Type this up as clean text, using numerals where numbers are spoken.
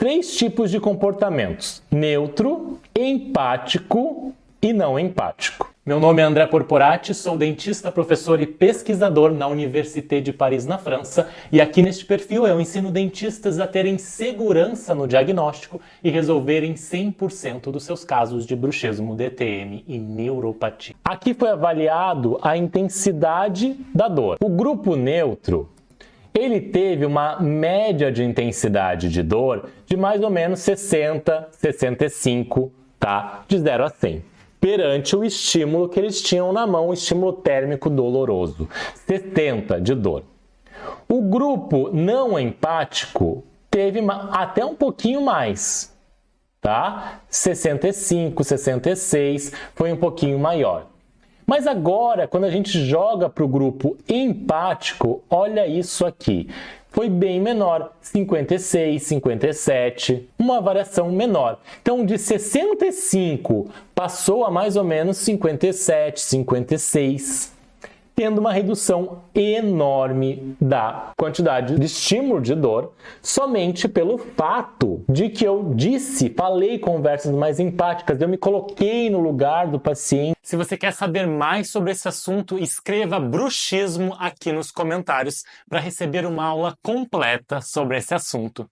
três tipos de comportamentos: neutro, empático e não empático. Meu nome é André Corporati, sou dentista, professor e pesquisador na Université de Paris, na França, e aqui neste perfil eu ensino dentistas a terem segurança no diagnóstico e resolverem 100% dos seus casos de bruxismo, DTM e neuropatia. Aqui foi avaliado a intensidade da dor. O grupo neutro, ele teve uma média de intensidade de dor de mais ou menos 60, 65, tá? De 0 a 100. Perante o estímulo que eles tinham na mão, o estímulo térmico doloroso, 70 de dor. O grupo não empático teve até um pouquinho mais, tá? 65, 66, foi um pouquinho maior. Mas agora, quando a gente joga para o grupo empático, olha isso aqui. Foi bem menor, 56, 57, uma variação menor. Então, de 65 passou a mais ou menos 57, 56, tendo uma redução enorme da quantidade de estímulo de dor, somente pelo fato de que eu falei conversas mais empáticas, eu me coloquei no lugar do paciente. Se você quer saber mais sobre esse assunto, escreva bruxismo aqui nos comentários para receber uma aula completa sobre esse assunto.